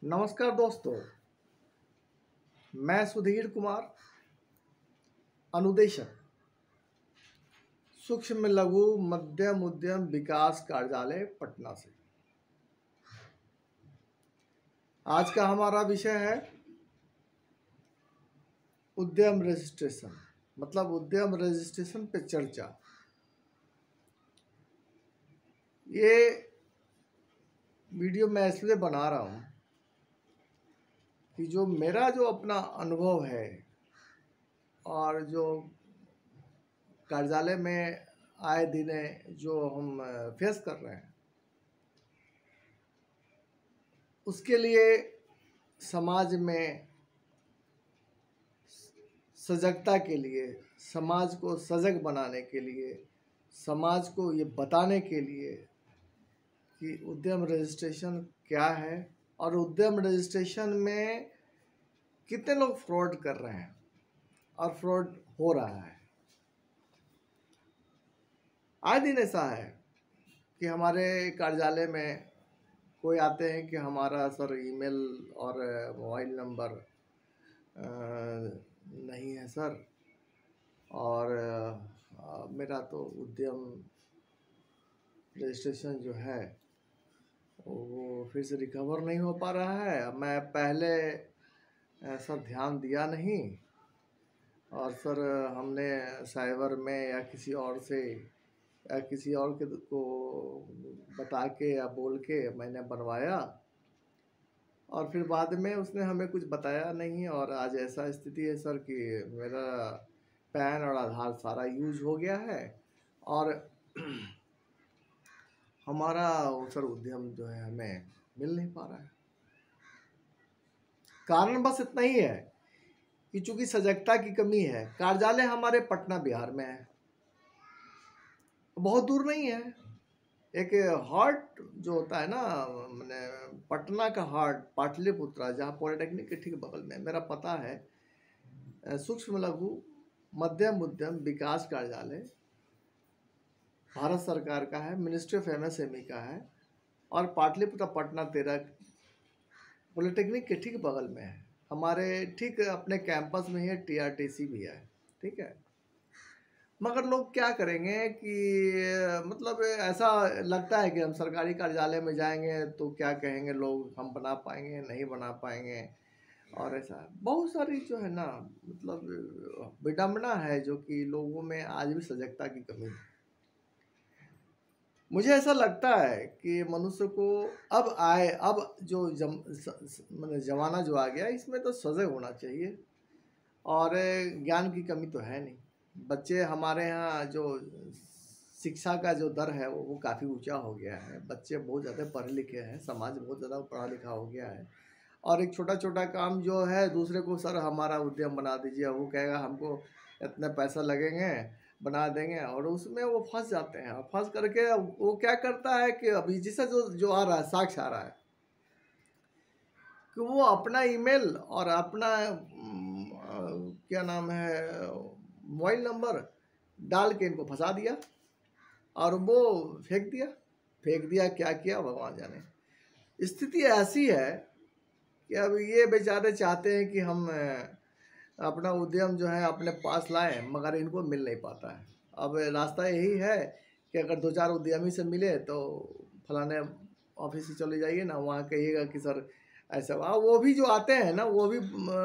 नमस्कार दोस्तों, मैं सुधीर कुमार, अनुदेशक सूक्ष्म लघु मध्यम उद्यम विकास कार्यालय पटना से। आज का हमारा विषय है उद्यम रजिस्ट्रेशन, मतलब उद्यम रजिस्ट्रेशन पे चर्चा। ये वीडियो मैं इसलिए बना रहा हूँ कि जो मेरा अपना अनुभव है और जो कार्यालय में आए दिन जो हम फेस कर रहे हैं, उसके लिए समाज में सजगता के लिए, समाज को सजग बनाने के लिए, समाज को ये बताने के लिए कि उद्यम रजिस्ट्रेशन क्या है और उद्यम रजिस्ट्रेशन में कितने लोग फ्रॉड कर रहे हैं और फ्रॉड हो रहा है। आए दिन ऐसा है कि हमारे कार्यालय में कोई आते हैं कि हमारा सर ईमेल और मोबाइल नंबर नहीं है सर, और मेरा तो उद्यम रजिस्ट्रेशन जो है वो फिर से रिकवर नहीं हो पा रहा है। मैं पहले सर ध्यान दिया नहीं, और सर हमने साइबर में या किसी और से या किसी और के को बता के या बोल के मैंने बनवाया, और फिर बाद में उसने हमें कुछ बताया नहीं, और आज ऐसा स्थिति है सर कि मेरा पैन और आधार सारा यूज हो गया है और हमारा सर उद्यम जो है हमें मिल नहीं पा रहा है। कारण बस इतना ही है कि चूंकि सजगता की कमी है। कार्यालय हमारे पटना बिहार में है, बहुत दूर नहीं है। एक हार्ट जो होता है ना, मैंने पटना का हार्ट पाटलिपुत्रा, जहाँ पॉलिटेक्निक के ठीक बगल में मेरा पता है। सूक्ष्म लघु मध्यम उद्यम विकास कार्यालय भारत सरकार का है, मिनिस्ट्री ऑफ एमएसएमई का है, और पाटलिपुत्रा पटना 13 पॉलिटेक्निक के ठीक बगल में है। हमारे ठीक अपने कैंपस में ही टीआरटीसी भी है, ठीक है। मगर लोग क्या करेंगे कि मतलब ऐसा लगता है कि हम सरकारी कार्यालय में जाएंगे तो क्या कहेंगे लोग, हम बना पाएंगे नहीं बना पाएंगे, और ऐसा बहुत सारी जो है ना, मतलब विडंबना है जो कि लोगों में आज भी सजगता की कमी है। मुझे ऐसा लगता है कि मनुष्य को अब जो मतलब जमाना जो आ गया, इसमें तो सजग होना चाहिए, और ज्ञान की कमी तो है नहीं। बच्चे हमारे यहाँ जो शिक्षा का जो दर है वो काफ़ी ऊंचा हो गया है। बच्चे बहुत ज़्यादा पढ़े लिखे हैं, समाज बहुत ज़्यादा पढ़ा लिखा हो गया है, और एक छोटा छोटा काम जो है दूसरे को, सर हमारा उद्यम बना दीजिए, वो कहेगा हमको इतने पैसा लगेंगे, बना देंगे, और उसमें वो फंस जाते हैं। और फंस करके वो क्या करता है कि अभी जिससे जो आ रहा है, साक्ष्य आ रहा है कि वो अपना ईमेल और अपना क्या नाम है मोबाइल नंबर डाल के इनको फंसा दिया और वो फेंक दिया। क्या किया भगवान जाने। स्थिति ऐसी है कि अब ये बेचारे चाहते हैं कि हम अपना उद्यम जो है अपने पास लाएं, मगर इनको मिल नहीं पाता है। अब रास्ता यही है कि अगर 2-4 उद्यमी से मिले तो फलाने ऑफिस से चले जाइए ना, वहाँ कहिएगा कि सर ऐसा। वो भी जो आते हैं ना, वो भी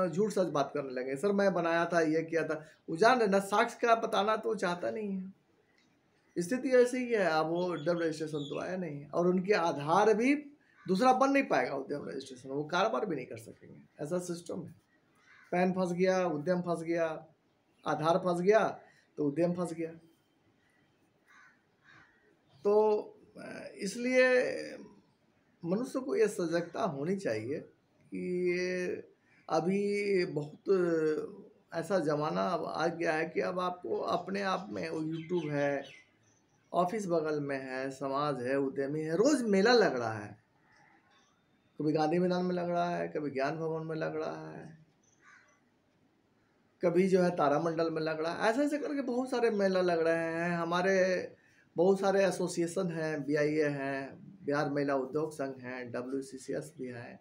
झूठ सच बात करने लगे, सर मैं बनाया था, ये किया था। वो जान रहे ना, साक्ष्य का बताना तो चाहता नहीं है। स्थिति ऐसी ही है। अब वो उद्यम रजिस्ट्रेशन तो आया नहीं है, और उनके आधार भी दूसरा बन नहीं पाएगा उद्यम रजिस्ट्रेशन, वो कारोबार भी नहीं कर सकेंगे। ऐसा सिस्टम है। पैन फंस गया, उद्यम फंस गया, आधार फंस गया तो उद्यम फंस गया। तो इसलिए मनुष्य को ये सजगता होनी चाहिए कि अभी बहुत ऐसा ज़माना अब आ गया है कि अब आपको अपने आप में यूट्यूब है, ऑफिस बगल में है, समाज है, उद्यमी है, रोज़ मेला लग रहा है। कभी गांधी मैदान में लग रहा है, कभी ज्ञान भवन में लग रहा है, कभी जो है तारामंडल में लग रहा है। ऐसे ऐसे करके बहुत सारे मेला लग रहे हैं। हमारे बहुत सारे एसोसिएशन हैं, बीआईए हैं, बिहार महिला उद्योग संघ हैं, WCCS भी हैं,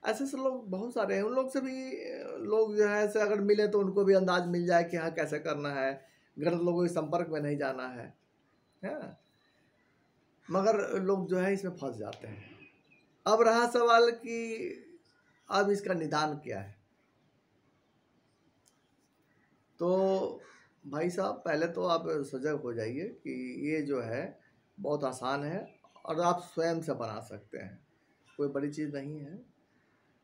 ऐसे से लोग बहुत सारे हैं, उन लोग से भी लोग जो है ऐसे अगर मिले तो उनको भी अंदाज मिल जाए कि हाँ कैसे करना है, गलत लोगों के संपर्क में नहीं जाना है। मगर लोग जो है इसमें फंस जाते हैं। अब रहा सवाल कि अब इसका निदान क्या है। तो भाई साहब पहले तो आप सजग हो जाइए कि ये जो है बहुत आसान है और आप स्वयं से बना सकते हैं, कोई बड़ी चीज़ नहीं है।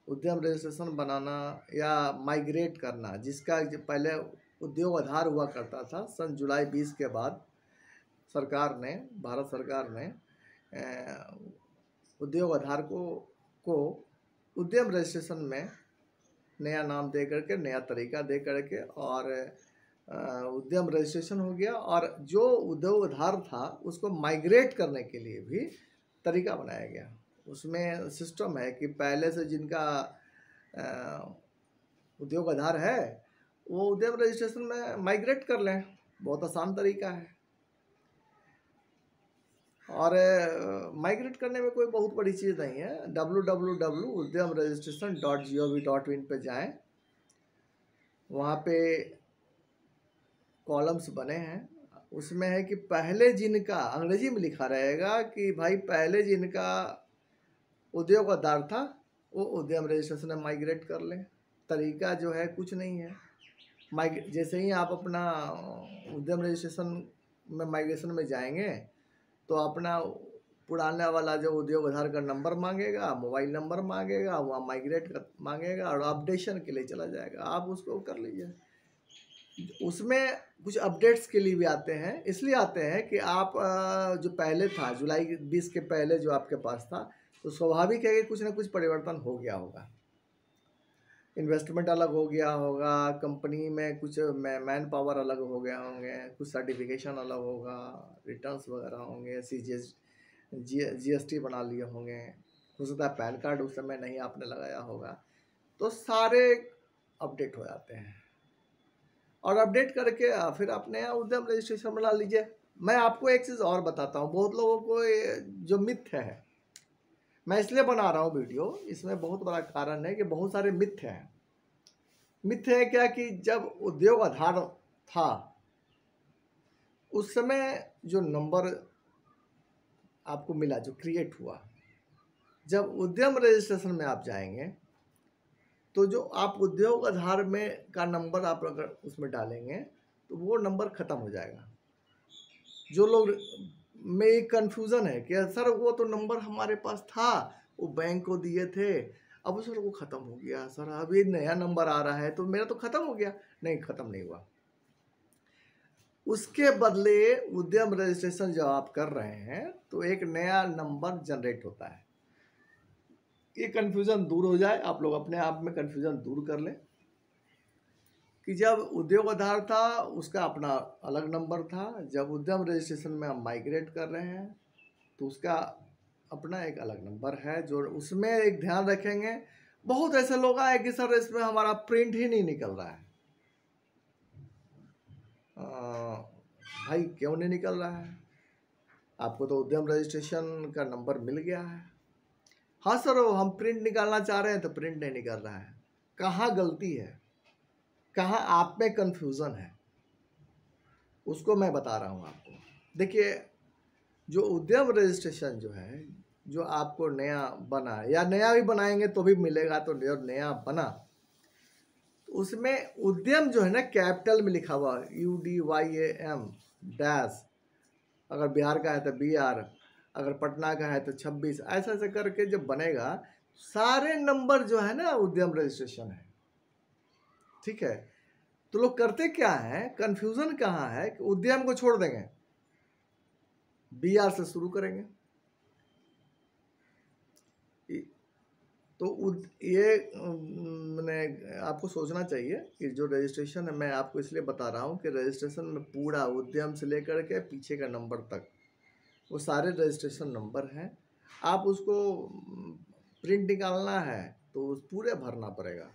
उद्यम रजिस्ट्रेशन बनाना या माइग्रेट करना, जिसका पहले उद्योग आधार हुआ करता था, सन जुलाई 20 के बाद सरकार ने, भारत सरकार ने उद्योग आधार को उद्यम रजिस्ट्रेशन में नया नाम दे करके, नया तरीका दे करके और उद्यम रजिस्ट्रेशन हो गया। और जो उद्योग आधार था उसको माइग्रेट करने के लिए भी तरीका बनाया गया। उसमें सिस्टम है कि पहले से जिनका उद्योग आधार है वो उद्यम रजिस्ट्रेशन में माइग्रेट कर लें, बहुत आसान तरीका है। और माइग्रेट करने में कोई बहुत बड़ी चीज़ नहीं है। www.udyamregistration.gov.in पे जाएं, वहाँ पे कॉलम्स बने हैं, उसमें है कि पहले जिनका, अंग्रेजी में लिखा रहेगा कि भाई पहले जिनका उद्योग आधार था वो उद्यम रजिस्ट्रेशन में माइग्रेट कर लें। तरीका जो है कुछ नहीं है, जैसे ही आप अपना उद्यम रजिस्ट्रेशन में माइग्रेशन में जाएंगे तो अपना पुराना वाला जो उद्योग आधार का नंबर मांगेगा, मोबाइल नंबर मांगेगा, वहाँ माइग्रेट मांगेगा और अपडेशन के लिए चला जाएगा, आप उसको कर लीजिए। उसमें कुछ अपडेट्स के लिए भी आते हैं, इसलिए आते हैं कि आप जो पहले था जुलाई 20 के पहले जो आपके पास था, तो स्वाभाविक है कि कुछ ना कुछ परिवर्तन हो गया होगा, इन्वेस्टमेंट अलग हो गया होगा, कंपनी में कुछ मैन पावर अलग हो गया होंगे, कुछ सर्टिफिकेशन अलग होगा, रिटर्न्स वगैरह होंगे, GST बना लिए होंगे, हो सकता है पैन कार्ड उस समय नहीं आपने लगाया होगा, तो सारे अपडेट हो जाते हैं। और अपडेट करके फिर अपने यहाँ उद्यम रजिस्ट्रेशन बना लीजिए। मैं आपको एक चीज़ और बताता हूँ, बहुत लोगों को जो मिथ है, मैं इसलिए बना रहा हूँ वीडियो, इसमें बहुत बड़ा कारण है कि बहुत सारे मिथ हैं। मिथ है क्या कि जब उद्योग आधार था उस समय जो नंबर आपको मिला, जो क्रिएट हुआ, जब उद्यम रजिस्ट्रेशन में आप जाएंगे तो जो आप उद्योग आधार में का नंबर आप अगर उसमें डालेंगे तो वो नंबर ख़त्म हो जाएगा। जो लोग में एक कन्फ्यूज़न है कि सर वो तो नंबर हमारे पास था, वो बैंक को दिए थे, अब सर वो ख़त्म हो गया, सर अब ये नया नंबर आ रहा है तो मेरा तो ख़त्म हो गया। नहीं, ख़त्म नहीं हुआ। उसके बदले उद्यम रजिस्ट्रेशन जब आप कर रहे हैं तो एक नया नंबर जनरेट होता है। ये कन्फ्यूज़न दूर हो जाए, आप लोग अपने आप में कन्फ्यूज़न दूर कर लें कि जब उद्योग आधार था उसका अपना अलग नंबर था, जब उद्यम रजिस्ट्रेशन में हम माइग्रेट कर रहे हैं तो उसका अपना एक अलग नंबर है। जो उसमें एक ध्यान रखेंगे, बहुत ऐसे लोग आए कि सर इसमें हमारा प्रिंट ही नहीं निकल रहा है। भाई क्यों नहीं निकल रहा है? आपको तो उद्यम रजिस्ट्रेशन का नंबर मिल गया है। हाँ सर, हम प्रिंट निकालना चाह रहे हैं तो प्रिंट नहीं निकल रहा है। कहाँ गलती है, कहाँ आप में कन्फ्यूज़न है, उसको मैं बता रहा हूँ आपको। देखिए, जो उद्यम रजिस्ट्रेशन जो है, जो आपको नया बना या नया भी बनाएंगे तो भी मिलेगा, तो नया बना तो उसमें उद्यम जो है ना कैपिटल में लिखा हुआ, UDYAM डैश, अगर बिहार का है तो BR, अगर पटना का है तो 26, ऐसा ऐसा करके जब बनेगा सारे नंबर जो है ना उद्यम रजिस्ट्रेशन है। ठीक है, तो लोग करते क्या है, कन्फ्यूज़न कहाँ है कि उद्यम को छोड़ देंगे, BR से शुरू करेंगे। तो ये मैंने आपको सोचना चाहिए कि जो रजिस्ट्रेशन है, मैं आपको इसलिए बता रहा हूँ कि रजिस्ट्रेशन में पूरा उद्यम से लेकर के पीछे का नंबर तक वो सारे रजिस्ट्रेशन नंबर हैं। आप उसको प्रिंट निकालना है तो उस पूरे भरना पड़ेगा,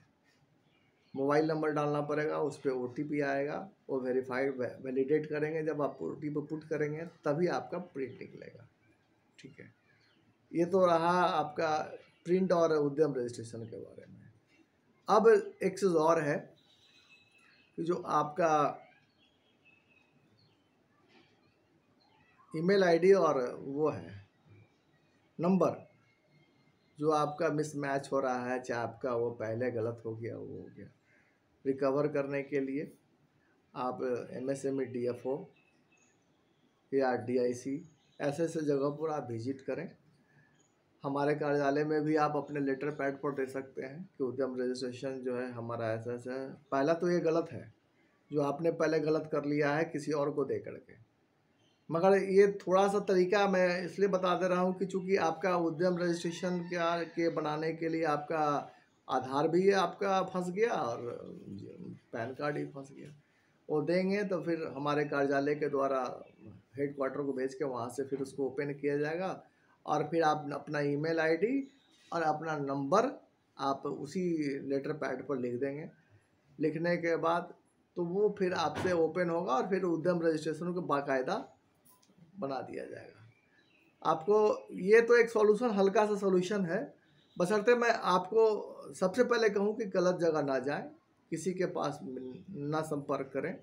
मोबाइल नंबर डालना पड़ेगा, उस पर OTP आएगा, वो वेरीफाइड वैलिडेट करेंगे, जब आप OTP पुट करेंगे तभी आपका प्रिंट निकलेगा। ठीक है, ये तो रहा आपका प्रिंट और उद्यम रजिस्ट्रेशन के बारे में। अब एक चीज़ और है कि जो आपका ईमेल आईडी और वो है नंबर, जो आपका मिसमैच हो रहा है, चाहे आपका वो पहले गलत हो गया, वो हो गया, रिकवर करने के लिए आप MSME DFO या DIC ऐसे ऐसे जगह पर आप विजिट करें। हमारे कार्यालय में भी आप अपने लेटर पैड पर दे सकते हैं कि उद्यम रजिस्ट्रेशन जो है हमारा ऐसा ऐसा है। पहला तो ये गलत है, जो आपने पहले गलत कर लिया है किसी और को दे करके। मगर ये थोड़ा सा तरीका मैं इसलिए बता दे रहा हूँ कि चूँकि आपका उद्यम रजिस्ट्रेशन के बनाने के लिए आपका आधार भी आपका फंस गया और पैन कार्ड ही फंस गया। वो देंगे तो फिर हमारे कार्यालय के द्वारा हेड क्वार्टर को भेज के वहाँ से फिर उसको ओपन किया जाएगा और फिर आप अपना ईमेल आईडी और अपना नंबर आप उसी लेटर पैड पर लिख देंगे। लिखने के बाद तो वो फिर आपसे ओपन होगा और फिर उद्यम रजिस्ट्रेशन को बाकायदा बना दिया जाएगा। आपको ये तो एक सॉल्यूशन, हल्का सा सॉल्यूशन है, बशर्ते मैं आपको सबसे पहले कहूँ कि गलत जगह ना जाएं, किसी के पास ना संपर्क करें,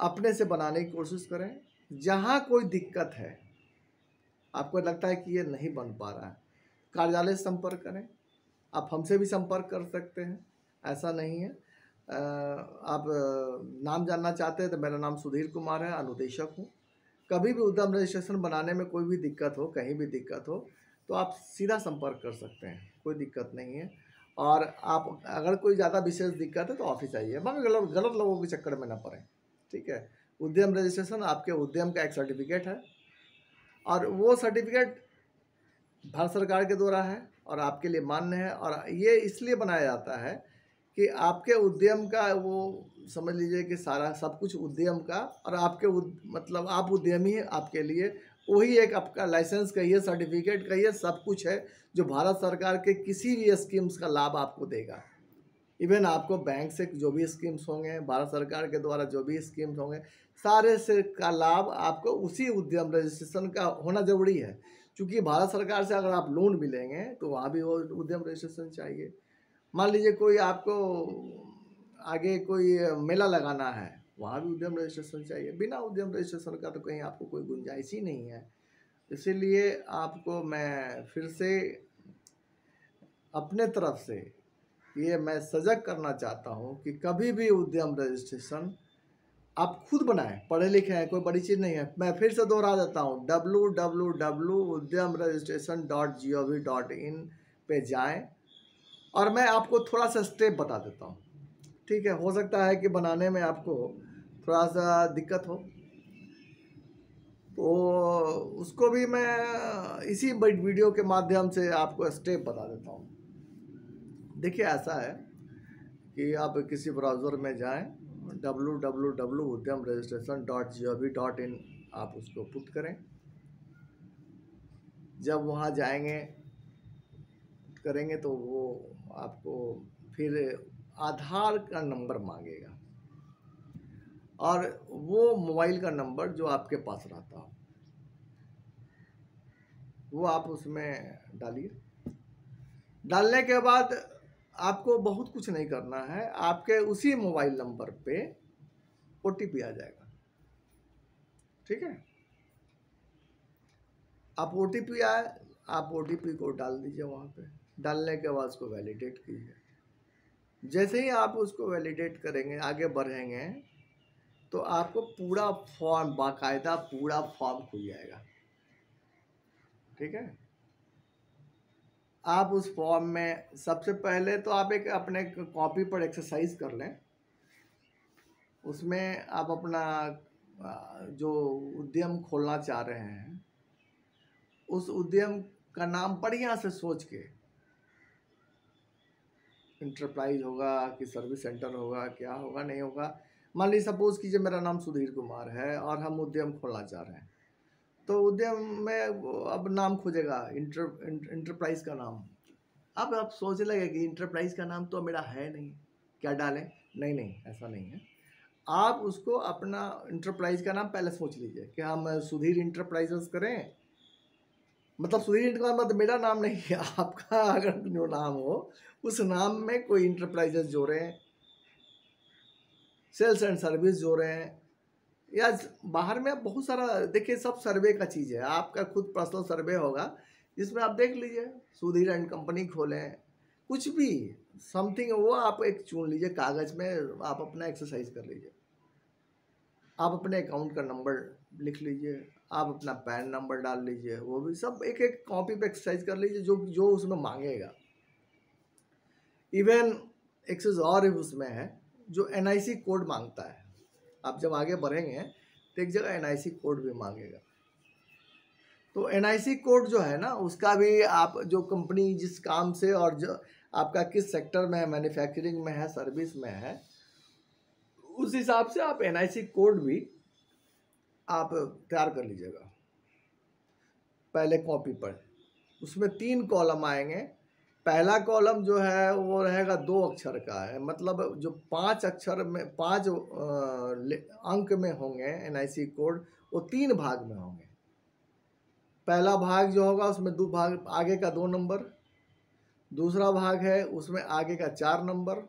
अपने से बनाने की कोशिश करें। जहाँ कोई दिक्कत है, आपको लगता है कि ये नहीं बन पा रहा है, कार्यालय से संपर्क करें। आप हमसे भी संपर्क कर सकते हैं, ऐसा नहीं है। आप नाम जानना चाहते हैं तो मेरा नाम सुधीर कुमार है, अनुदेशक हूँ। कभी भी उद्यम रजिस्ट्रेशन बनाने में कोई भी दिक्कत हो, कहीं भी दिक्कत हो, तो आप सीधा संपर्क कर सकते हैं, कोई दिक्कत नहीं है। और आप अगर कोई ज़्यादा विशेष दिक्कत है तो ऑफिस आइए, मगर गलत लोगों के चक्कर में ना पड़ें, ठीक है। उद्यम रजिस्ट्रेशन आपके उद्यम का एक सर्टिफिकेट है और वो सर्टिफिकेट भारत सरकार के द्वारा है और आपके लिए मान्य है। और ये इसलिए बनाया जाता है कि आपके उद्यम का वो समझ लीजिए कि सारा सब कुछ उद्यम का, और आपके मतलब आप उद्यमी हैं, आपके लिए वही एक आपका लाइसेंस कहिए, सर्टिफिकेट कहिए, सब कुछ है जो भारत सरकार के किसी भी स्कीम्स का लाभ आपको देगा। इवन आपको बैंक से जो भी स्कीम्स होंगे, भारत सरकार के द्वारा जो भी स्कीम्स होंगे, सारे से का लाभ आपको उसी उद्यम रजिस्ट्रेशन का होना ज़रूरी है। क्योंकि भारत सरकार से अगर आप लोन भी लेंगे तो वहाँ भी वो उद्यम रजिस्ट्रेशन चाहिए। मान लीजिए कोई आपको आगे कोई मेला लगाना है, वहाँ भी उद्यम रजिस्ट्रेशन चाहिए। बिना उद्यम रजिस्ट्रेशन का तो कहीं आपको कोई गुंजाइश ही नहीं है। इसीलिए आपको मैं फिर से अपने तरफ से ये मैं सजग करना चाहता हूँ कि कभी भी उद्यम रजिस्ट्रेशन आप खुद बनाएं। पढ़े लिखे हैं, कोई बड़ी चीज़ नहीं है। मैं फिर से दोहरा देता हूँ, www.udyamregistration.gov.in पे जाएं और मैं आपको थोड़ा सा स्टेप बता देता हूँ, ठीक है। हो सकता है कि बनाने में आपको थोड़ा सा दिक्कत हो, तो उसको भी मैं इसी वीडियो के माध्यम से आपको स्टेप बता देता हूँ। देखिए, ऐसा है कि आप किसी ब्राउज़र में जाएं, www.udyamregistration.gov.in आप उसको पुट करें। जब वहाँ जाएंगे, करेंगे तो वो आपको फिर आधार का नंबर मांगेगा और वो मोबाइल का नंबर जो आपके पास रहता हो वो आप उसमें डालिए। डालने के बाद आपको बहुत कुछ नहीं करना है, आपके उसी मोबाइल नंबर पे OTP आ जाएगा, ठीक है। आप OTP आए, आप OTP को डाल दीजिए वहाँ पे। डालने के बाद उसको वैलिडेट कीजिए। जैसे ही आप उसको वैलिडेट करेंगे, आगे बढ़ेंगे, तो आपको पूरा फॉर्म, बाकायदा पूरा फॉर्म खुल जाएगा, ठीक है। आप उस फॉर्म में सबसे पहले तो आप एक अपने कॉपी पर एक्सरसाइज कर लें। उसमें आप अपना जो उद्यम खोलना चाह रहे हैं, उस उद्यम का नाम बढ़िया से सोच के, इंटरप्राइज होगा कि सर्विस सेंटर होगा, क्या होगा नहीं होगा। मान लीजिए सपोज कीजिए मेरा नाम सुधीर कुमार है और हम उद्यम खोलना चाह रहे हैं, तो उद्यम में अब नाम खोजेगा इंटरप्राइज का नाम। अब आप सोचने लगे कि इंटरप्राइज का नाम तो मेरा है नहीं, क्या डालें। नहीं नहीं, ऐसा नहीं है। आप उसको अपना इंटरप्राइज का नाम पहले सोच लीजिए कि हम सुधीर इंटरप्राइजेस करें मतलब सुधीर एंड कंपनी मतलब मेरा नाम नहीं है, आपका अगर जो नाम हो उस नाम में कोई इंटरप्राइजेस जोड़े हैं, सेल्स एंड सर्विस जोड़े हैं, या बाहर में आप बहुत सारा देखिए, सब सर्वे का चीज़ है, आपका खुद पर्सनल सर्वे होगा जिसमें आप देख लीजिए सुधीर एंड कंपनी खोलें, कुछ भी समथिंग वो आप एक चुन लीजिए कागज़ में, आप अपना एक्सरसाइज कर लीजिए, आप अपने अकाउंट का नंबर लिख लीजिए, आप अपना पैन नंबर डाल लीजिए, वो भी सब एक एक कॉपी पे एक्सरसाइज कर लीजिए जो जो उसमें मांगेगा। इवन एक चीज़ और उसमें है जो NIC कोड मांगता है, आप जब आगे बढ़ेंगे तो एक जगह NIC कोड भी मांगेगा, तो NIC कोड जो है ना उसका भी आप जो कंपनी जिस काम से और जो आपका किस सेक्टर में है, मैन्युफैक्चरिंग में है, सर्विस में है, उस हिसाब से आप NIC कोड भी आप तैयार कर लीजिएगा पहले कॉपी पर। उसमें 3 कॉलम आएंगे, पहला कॉलम जो है वो रहेगा 2 अक्षर का है, मतलब जो 5 अक्षर में 5 अंक में होंगे NIC कोड, वो 3 भाग में होंगे। पहला भाग जो होगा उसमें 2 भाग, आगे का 2 नंबर, दूसरा भाग है उसमें आगे का 4 नंबर,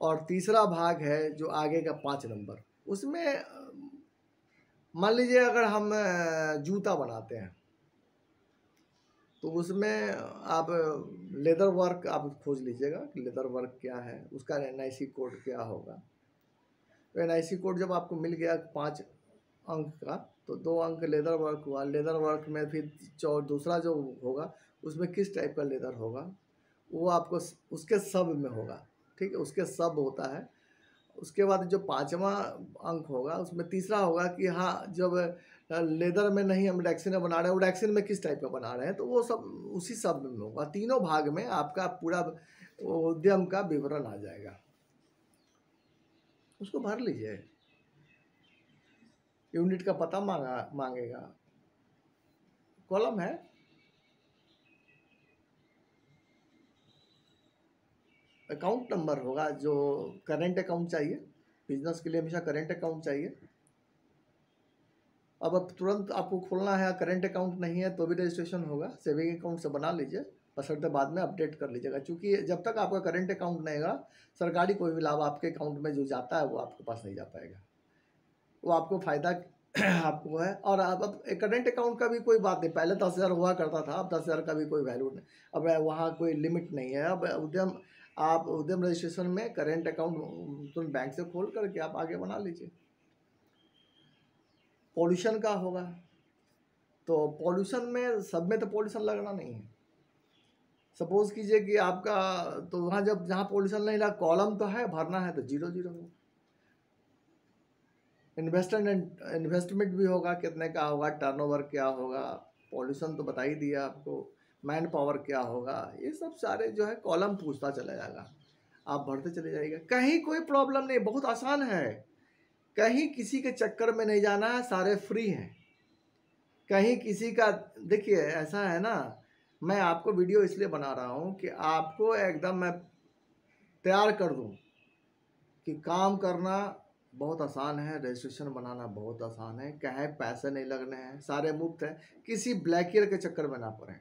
और तीसरा भाग है जो आगे का 5 नंबर। उसमें मान लीजिए अगर हम जूता बनाते हैं तो उसमें आप लेदर वर्क आप खोज लीजिएगा कि लेदर वर्क क्या है, उसका NIC कोड क्या होगा। तो NIC कोड जब आपको मिल गया 5 अंक का, तो 2 अंक लेदर वर्क हुआ। लेदर वर्क में फिर दूसरा जो होगा उसमें किस टाइप का लेदर होगा वो आपको उसके सब में होगा, ठीक है, उसके सब होता है। उसके बाद जो 5वां अंक होगा उसमें तीसरा होगा कि हाँ जब लेदर में नहीं हम रैक्सीन बना रहे हैं, वो रैक्सीन में किस टाइप का बना रहे हैं, तो वो सब उसी शब्द में होगा। तीनों भाग में आपका पूरा उद्यम का विवरण आ जाएगा, उसको भर लीजिए। यूनिट का पता मांगेगा, कॉलम है, अकाउंट नंबर होगा, जो करेंट अकाउंट चाहिए, बिजनेस के लिए हमेशा करेंट अकाउंट चाहिए। अब तुरंत आपको खोलना है, करेंट अकाउंट नहीं है तो भी रजिस्ट्रेशन होगा, सेविंग अकाउंट से बना लीजिए, बशर्ते बाद में अपडेट कर लीजिएगा, क्योंकि जब तक आपका करेंट अकाउंट नहीं होगा सरकारी कोई भी लाभ आपके अकाउंट में जो जाता है वो आपके पास नहीं जा पाएगा, वो आपको फ़ायदा आपको है। और अब करेंट अकाउंट का भी कोई बात नहीं, पहले 10,000 हुआ करता था, अब 10,000 का भी कोई वैल्यू नहीं, अब वहाँ कोई लिमिट नहीं है। अब आप उद्यम रजिस्ट्रेशन में करेंट अकाउंट तुरंत बैंक से खोल करके आप आगे बना लीजिए। पॉल्यूशन का होगा तो पॉल्यूशन में सब में तो पॉल्यूशन लगना नहीं है। सपोज कीजिए कि आपका तो वहाँ जब जहाँ पॉल्यूशन नहीं लगा, कॉलम तो है, भरना है तो 0 0 हो। इन्वेस्टमेंट भी होगा, कितने का होगा, टर्नओवर क्या होगा, पॉल्यूशन तो बता ही दिया आपको, मैन पावर क्या होगा, ये सब सारे जो है कॉलम पूछता चला जाएगा, आप भरते चले जाइएगा, कहीं कोई प्रॉब्लम नहीं, बहुत आसान है, कहीं किसी के चक्कर में नहीं जाना है, सारे फ्री हैं, कहीं किसी का। देखिए ऐसा है ना, मैं आपको वीडियो इसलिए बना रहा हूँ कि आपको एकदम मैं तैयार कर दूँ कि काम करना बहुत आसान है, रजिस्ट्रेशन बनाना बहुत आसान है, कहीं पैसे नहीं लगने हैं, सारे मुफ्त हैं, किसी ब्लैकियर के चक्कर में ना पड़ें।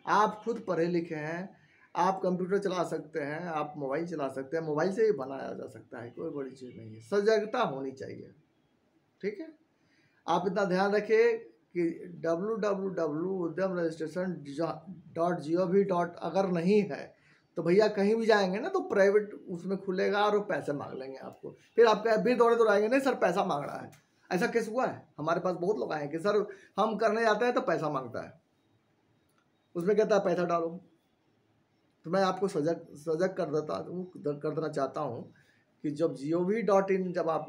आप खुद पढ़े लिखे हैं, आप कंप्यूटर चला सकते हैं, आप मोबाइल चला सकते हैं, मोबाइल से ही बनाया जा सकता है, कोई बड़ी चीज़ नहीं है, सजगता होनी चाहिए, ठीक है। आप इतना ध्यान रखिए कि www.udyamregistration.gov. अगर नहीं है तो भैया कहीं भी जाएंगे ना तो प्राइवेट उसमें खुलेगा और वो पैसे मांग लेंगे आपको, फिर आप फिर दौड़े दौड़ाएंगे, नहीं सर पैसा मांग रहा है। ऐसा केस हुआ है, हमारे पास बहुत लोग आए हैं कि सर हम करने जाते हैं तो पैसा मांगता है, उसमें कहता है पैसा डालो। तो मैं आपको सजग कर देना चाहता हूँ कि जब gov.in जब आप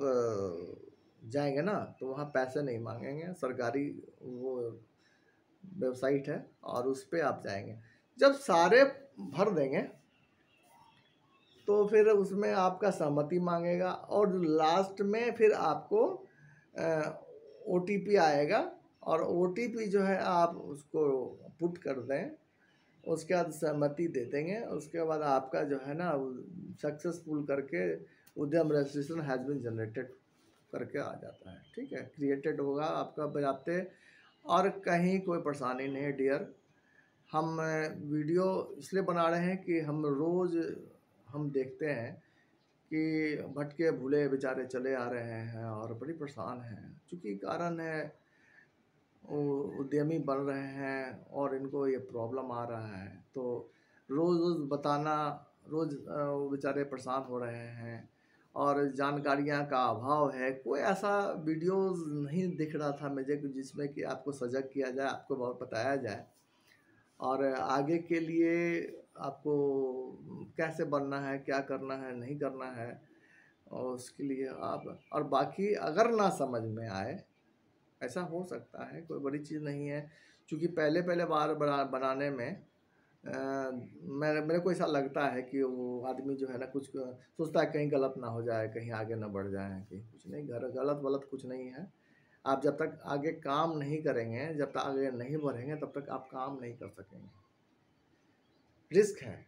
जाएंगे ना तो वहाँ पैसे नहीं मांगेंगे, सरकारी वो वेबसाइट है और उस पर आप जाएंगे, जब सारे भर देंगे तो फिर उसमें आपका सहमति मांगेगा और लास्ट में फिर आपको OTP आएगा, और OTP जो है आप उसको पुट कर दें, उसके बाद सहमति दे देंगे, उसके बाद आपका जो है ना सक्सेसफुल करके उद्यम रजिस्ट्रेशन हैज़ बीन जनरेटेड करके आ जाता है, ठीक है, क्रिएटेड होगा आपका बजाते, और कहीं कोई परेशानी नहीं है डियर। हम वीडियो इसलिए बना रहे हैं कि हम देखते हैं कि भटके भूले बेचारे चले आ रहे हैं और बड़ी परेशान हैं, चूँकि कारण है वो उद्यमी बन रहे हैं और इनको ये प्रॉब्लम आ रहा है, तो रोज़ रोज़ बताना, रोज़ वो बेचारे परेशान हो रहे हैं और जानकारियाँ का अभाव है। कोई ऐसा वीडियोज़ नहीं दिख रहा था मुझे कि जिसमें कि आपको सजग किया जाए, आपको बहुत बताया जाए और आगे के लिए आपको कैसे बनना है, क्या करना है, नहीं करना है, और उसके लिए आप, और बाकी अगर ना समझ में आए, ऐसा हो सकता है, कोई बड़ी चीज़ नहीं है। क्योंकि पहले पहले बार बनाने में मेरे को ऐसा लगता है कि वो आदमी जो है ना कुछ सोचता है कहीं गलत ना हो जाए, कहीं आगे ना बढ़ जाए, कहीं कुछ नहीं, गलत वलत कुछ नहीं है। आप जब तक आगे काम नहीं करेंगे, जब तक आगे नहीं बढ़ेंगे, तब तक आप काम नहीं कर सकेंगे। रिस्क है,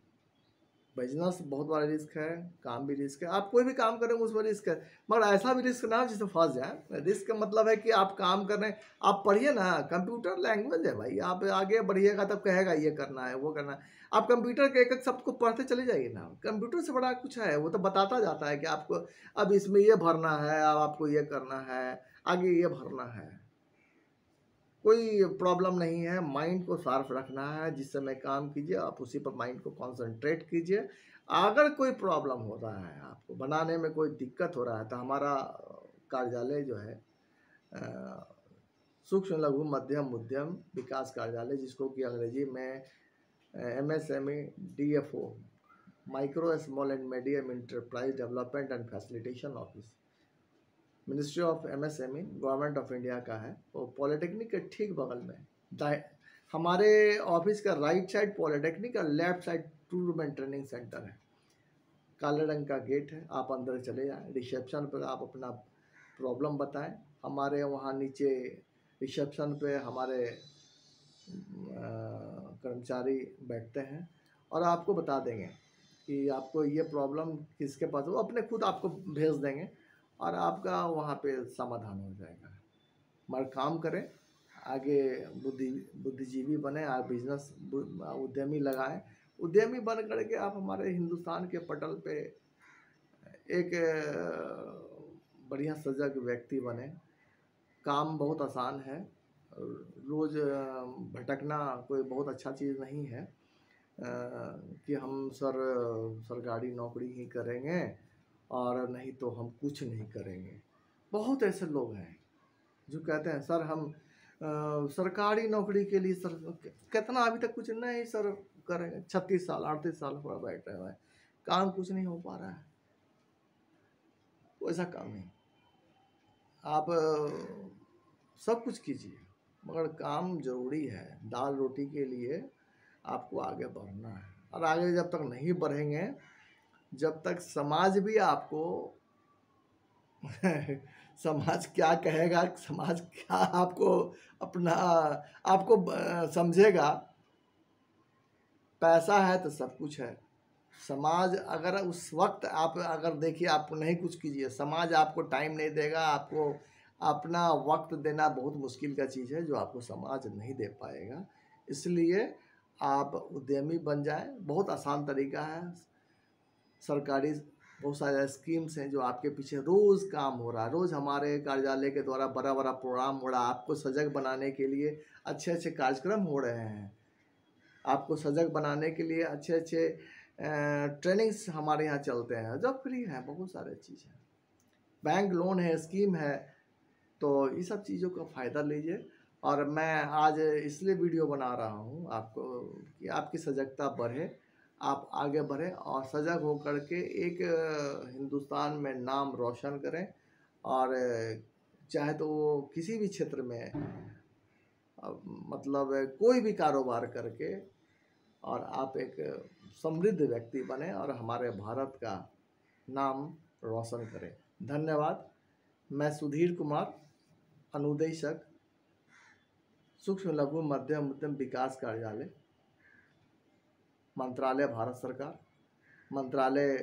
बिजनेस बहुत बड़ा रिस्क है, काम भी रिस्क है, आप कोई भी काम करेंगे उसमें रिस्क है, मगर ऐसा भी रिस्क ना हो जिसमें फंस जाए। रिस्क का मतलब है कि आप काम कर रहे हैं, आप पढ़िए ना, कंप्यूटर लैंग्वेज है भाई, आप आगे बढ़िएगा तब कहेगा ये करना है वो करना है। आप कंप्यूटर के एक एक शब्द को पढ़ते चले जाइए ना, कंप्यूटर से बड़ा कुछ है, वो तो बताता जाता है कि आपको अब इसमें ये भरना है, अब आपको ये करना है, आगे ये भरना है। कोई प्रॉब्लम नहीं है, माइंड को शार्प रखना है, जिस समय काम कीजिए आप उसी पर माइंड को कंसंट्रेट कीजिए। अगर कोई प्रॉब्लम हो रहा है, आपको बनाने में कोई दिक्कत हो रहा है, तो हमारा कार्यालय जो है सूक्ष्म लघु मध्यम उद्यम विकास कार्यालय, जिसको कि अंग्रेजी में MSME DFO, micro small and medium enterprise development and facilitation office, ministry of MSME government of India का है, वो पॉलिटेक्निक के ठीक बगल में। हमारे ऑफिस का राइट साइड पॉलिटेक्निक और लेफ्ट साइड टूरमेंट ट्रेनिंग सेंटर है। काले रंग का गेट है, आप अंदर चले जाएं, रिसेप्शन पर आप अपना प्रॉब्लम बताएं। हमारे वहाँ नीचे रिसेप्शन पे हमारे कर्मचारी बैठते हैं और आपको बता देंगे कि आपको ये प्रॉब्लम किसके पास, वो अपने खुद आपको भेज देंगे और आपका वहाँ पे समाधान हो जाएगा। मगर काम करें, आगे बुद्धिजीवी बने, आप बिजनेस उद्यमी लगाएं, उद्यमी बन करके आप हमारे हिंदुस्तान के पटल पे एक बढ़िया सजग व्यक्ति बने। काम बहुत आसान है, रोज़ भटकना कोई बहुत अच्छा चीज़ नहीं है कि हम सरकारी नौकरी ही करेंगे और नहीं तो हम कुछ नहीं करेंगे। बहुत ऐसे लोग हैं जो कहते हैं सर हम सरकारी नौकरी के लिए सर कितना अभी तक कुछ नहीं सर करेंगे, 36 साल 38 साल पूरा बैठे हुए हैं, काम कुछ नहीं हो पा रहा है। वैसा काम नहीं, आप सब कुछ कीजिए मगर काम जरूरी है। दाल रोटी के लिए आपको आगे बढ़ना है, और आगे जब तक नहीं बढ़ेंगे, जब तक समाज भी आपको समाज क्या कहेगा, समाज क्या आपको अपना आपको समझेगा। पैसा है तो सब कुछ है। समाज अगर उस वक्त आप अगर देखिए आप नहीं कुछ कीजिए, समाज आपको टाइम नहीं देगा, आपको अपना वक्त देना बहुत मुश्किल का चीज़ है जो आपको समाज नहीं दे पाएगा। इसलिए आप उद्यमी बन जाएं, बहुत आसान तरीका है। सरकारी बहुत सारे स्कीम्स हैं जो आपके पीछे रोज़ काम हो रहा है, रोज़ हमारे कार्यालय के द्वारा बड़ा बड़ा प्रोग्राम हो रहा है, आपको सजग बनाने के लिए अच्छे अच्छे कार्यक्रम हो रहे हैं, आपको सजग बनाने के लिए अच्छे अच्छे ट्रेनिंग्स हमारे यहाँ चलते हैं, जब फ्री है, बहुत सारे चीज़ है, बैंक लोन है, स्कीम है, तो ये सब चीज़ों का फ़ायदा लीजिए। और मैं आज इसलिए वीडियो बना रहा हूँ आपको कि आपकी सजगता बढ़े, आप आगे बढ़ें और सजग होकर के एक हिंदुस्तान में नाम रोशन करें, और चाहे तो वो किसी भी क्षेत्र में मतलब कोई भी कारोबार करके और आप एक समृद्ध व्यक्ति बने और हमारे भारत का नाम रोशन करें। धन्यवाद। मैं सुधीर कुमार, अनुदेशक सूक्ष्म लघु मध्यम उद्यम विकास कार्यालय, मंत्रालय भारत सरकार, मंत्रालय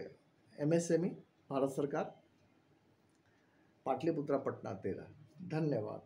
MSME भारत सरकार, पाटलिपुत्रा पटना 13। धन्यवाद।